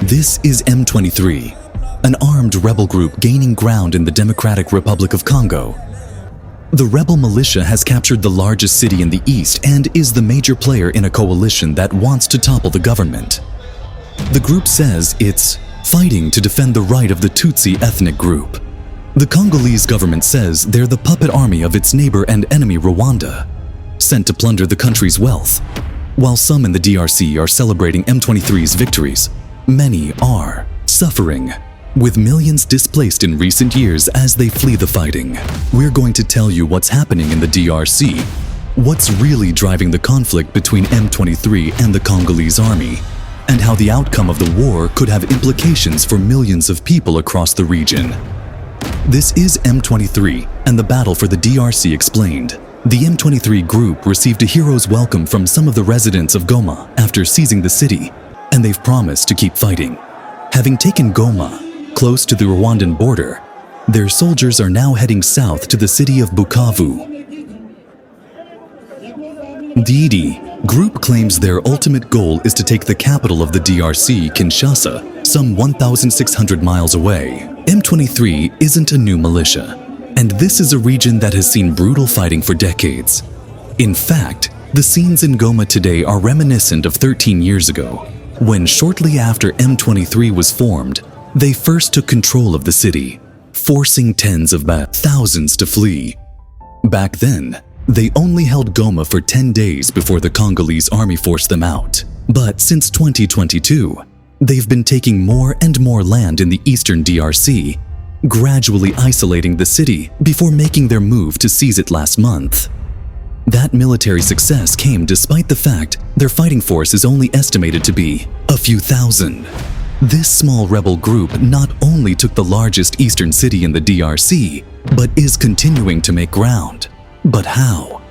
This is M23, an armed rebel group gaining ground in the Democratic Republic of Congo. The rebel militia has captured the largest city in the east and is the major player in a coalition that wants to topple the government. The group says it's fighting to defend the right of the Tutsi ethnic group. The Congolese government says they're the puppet army of its neighbor and enemy Rwanda, sent to plunder the country's wealth. While some in the DRC are celebrating M23's victories, many are suffering, with millions displaced in recent years as they flee the fighting. We're going to tell you what's happening in the DRC, what's really driving the conflict between M23 and the Congolese army, and how the outcome of the war could have implications for millions of people across the region. This is M23 and the battle for the DRC explained. The M23 group received a hero's welcome from some of the residents of Goma after seizing the city, and they've promised to keep fighting. Having taken Goma, close to the Rwandan border, their soldiers are now heading south to the city of Bukavu. The group claims their ultimate goal is to take the capital of the DRC, Kinshasa, some 1,600 miles away. M23 isn't a new militia, and this is a region that has seen brutal fighting for decades. In fact, the scenes in Goma today are reminiscent of 13 years ago, when shortly after M23 was formed, they first took control of the city, forcing tens of thousands to flee. Back then, they only held Goma for 10 days before the Congolese army forced them out. But since 2022, they've been taking more and more land in the eastern DRC, gradually isolating the city before making their move to seize it last month. That military success came despite the fact their fighting force is only estimated to be a few thousand. This small rebel group not only took the largest eastern city in the DRC, but is continuing to make ground. But how?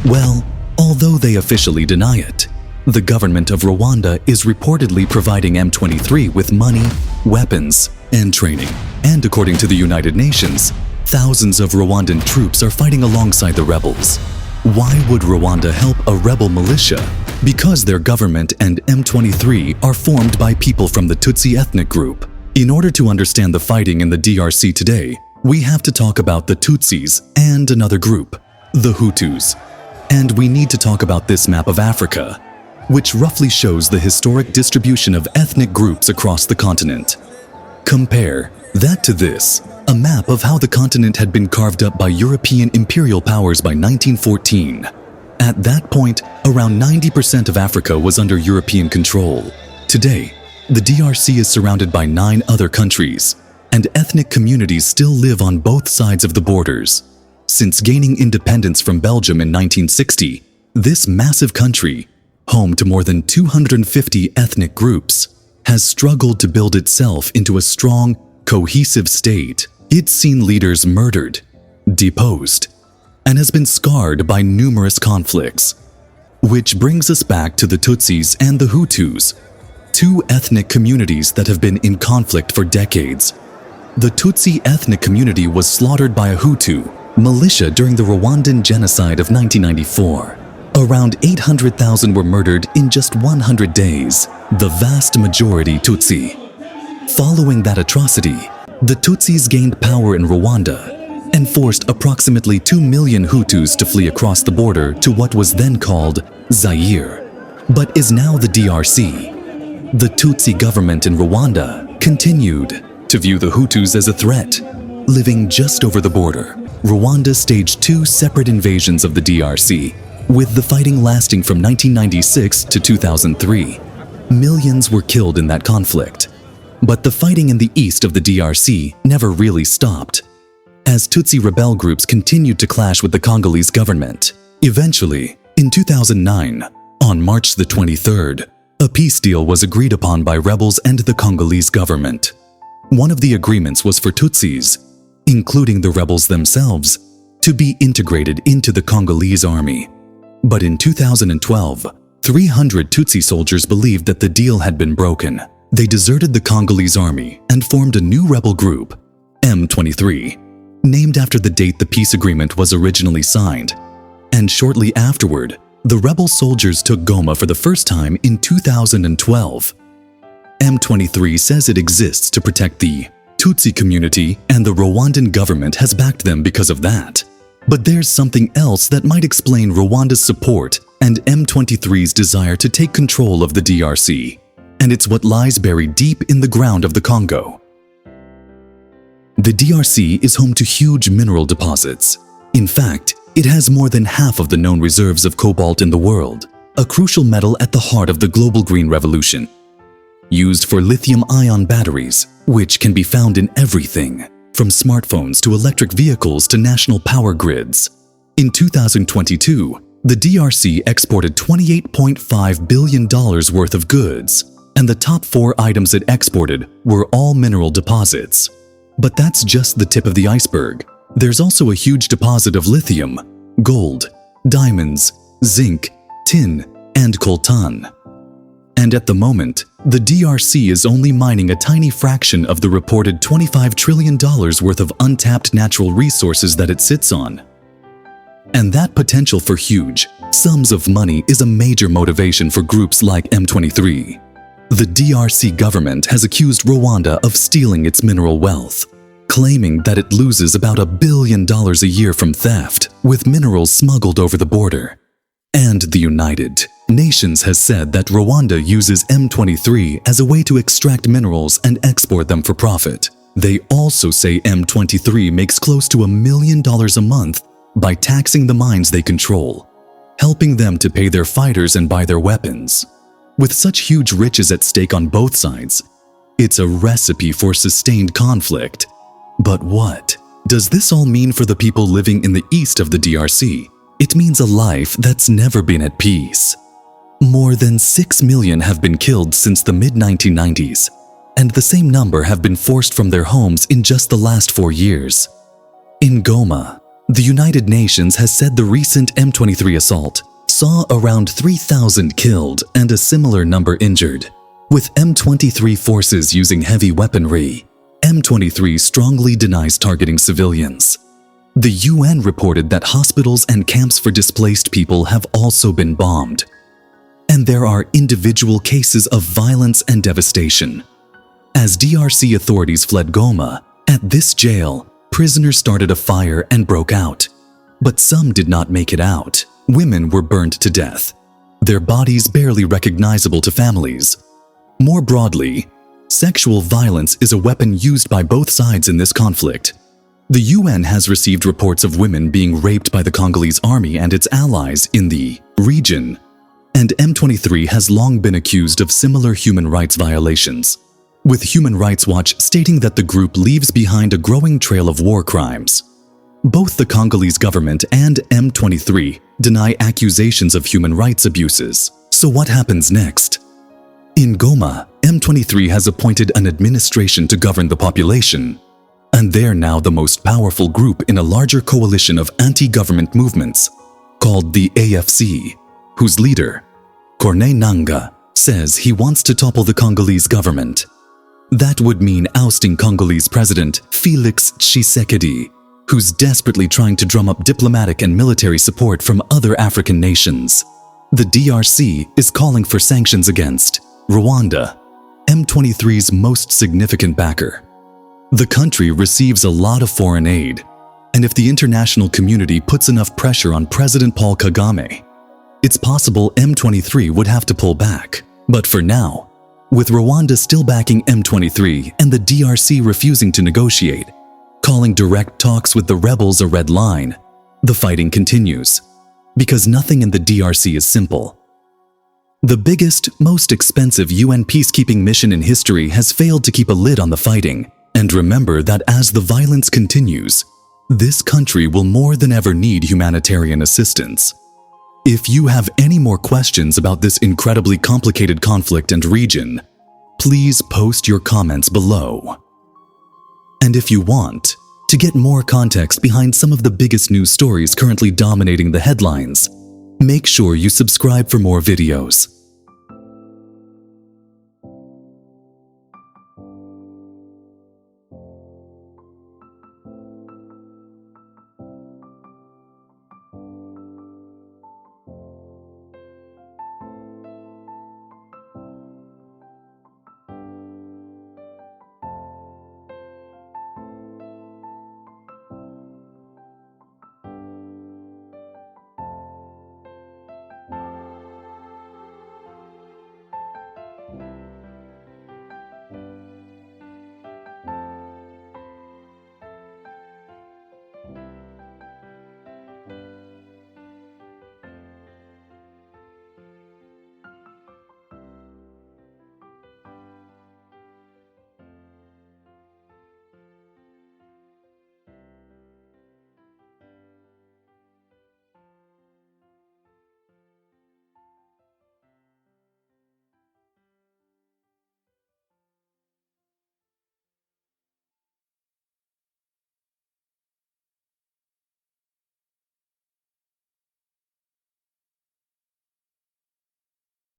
Well, although they officially deny it, the government of Rwanda is reportedly providing M23 with money, weapons, and training. And according to the United Nations, thousands of Rwandan troops are fighting alongside the rebels. Why would Rwanda help a rebel militia? Because their government and M23 are formed by people from the Tutsi ethnic group. In order to understand the fighting in the DRC today, we have to talk about the Tutsis and another group, the Hutus. And we need to talk about this map of Africa, which roughly shows the historic distribution of ethnic groups across the continent. Compare that to this, a map of how the continent had been carved up by European imperial powers by 1914. At that point, around 90% of Africa was under European control. Today, the DRC is surrounded by 9 other countries, and ethnic communities still live on both sides of the borders. Since gaining independence from Belgium in 1960, this massive country, home to more than 250 ethnic groups, has struggled to build itself into a strong, cohesive state. It's seen leaders murdered, deposed, and has been scarred by numerous conflicts. Which brings us back to the Tutsis and the Hutus, 2 ethnic communities that have been in conflict for decades. The Tutsi ethnic community was slaughtered by a Hutu militia during the Rwandan genocide of 1994. Around 800,000 were murdered in just 100 days, the vast majority Tutsi. Following that atrocity, the Tutsis gained power in Rwanda and forced approximately 2 million Hutus to flee across the border to what was then called Zaire, but is now the DRC. The Tutsi government in Rwanda continued to view the Hutus as a threat. Living just over the border, Rwanda staged 2 separate invasions of the DRC, with the fighting lasting from 1996 to 2003. Millions were killed in that conflict. But the fighting in the east of the DRC never really stopped, as Tutsi rebel groups continued to clash with the Congolese government. Eventually, in 2009, on March the 23rd, a peace deal was agreed upon by rebels and the Congolese government. One of the agreements was for Tutsis, including the rebels themselves, to be integrated into the Congolese army. But in 2012, 300 Tutsi soldiers believed that the deal had been broken. They deserted the Congolese army and formed a new rebel group, M23, named after the date the peace agreement was originally signed. And shortly afterward, the rebel soldiers took Goma for the first time in 2012. M23 says it exists to protect the Tutsi community, and the Rwandan government has backed them because of that. But there's something else that might explain Rwanda's support and M23's desire to take control of the DRC, and it's what lies buried deep in the ground of the Congo. The DRC is home to huge mineral deposits. In fact, it has more than half of the known reserves of cobalt in the world, a crucial metal at the heart of the global green revolution. Used for lithium-ion batteries, which can be found in everything, from smartphones to electric vehicles to national power grids. In 2022, the DRC exported $28.5 billion worth of goods, and the top 4 items it exported were all mineral deposits. But that's just the tip of the iceberg. There's also a huge deposit of lithium, gold, diamonds, zinc, tin, and coltan. And at the moment, the DRC is only mining a tiny fraction of the reported $25 trillion worth of untapped natural resources that it sits on. And that potential for huge sums of money is a major motivation for groups like M23. The DRC government has accused Rwanda of stealing its mineral wealth, claiming that it loses about $1 billion a year from theft, with minerals smuggled over the border. And the United Nations has said that Rwanda uses M23 as a way to extract minerals and export them for profit. They also say M23 makes close to $1 million a month by taxing the mines they control, helping them to pay their fighters and buy their weapons. With such huge riches at stake on both sides, it's a recipe for sustained conflict. But what does this all mean for the people living in the east of the DRC? It means a life that's never been at peace. More than 6 million have been killed since the mid-1990s, and the same number have been forced from their homes in just the last 4 years. In Goma, the United Nations has said the recent M23 assault saw around 3,000 killed and a similar number injured. With M23 forces using heavy weaponry, M23 strongly denies targeting civilians. The UN reported that hospitals and camps for displaced people have also been bombed. And there are individual cases of violence and devastation. As DRC authorities fled Goma, at this jail, prisoners started a fire and broke out. But some did not make it out. Women were burned to death, their bodies barely recognizable to families. More broadly, sexual violence is a weapon used by both sides in this conflict. The UN has received reports of women being raped by the Congolese army and its allies in the region, and M23 has long been accused of similar human rights violations, with Human Rights Watch stating that the group leaves behind a growing trail of war crimes. Both the Congolese government and M23 deny accusations of human rights abuses. So what happens next? In Goma, M23 has appointed an administration to govern the population, and they're now the most powerful group in a larger coalition of anti-government movements called the AFC, whose leader, Corneille Nangaa, says he wants to topple the Congolese government. That would mean ousting Congolese President Felix Tshisekedi, who's desperately trying to drum up diplomatic and military support from other African nations. The DRC is calling for sanctions against Rwanda, M23's most significant backer. The country receives a lot of foreign aid, and if the international community puts enough pressure on President Paul Kagame, it's possible M23 would have to pull back. But for now, with Rwanda still backing M23 and the DRC refusing to negotiate, calling direct talks with the rebels a red line, the fighting continues. Because nothing in the DRC is simple. The biggest, most expensive UN peacekeeping mission in history has failed to keep a lid on the fighting. And remember that as the violence continues, this country will more than ever need humanitarian assistance. If you have any more questions about this incredibly complicated conflict and region, please post your comments below. And if you want to get more context behind some of the biggest news stories currently dominating the headlines, make sure you subscribe for more videos.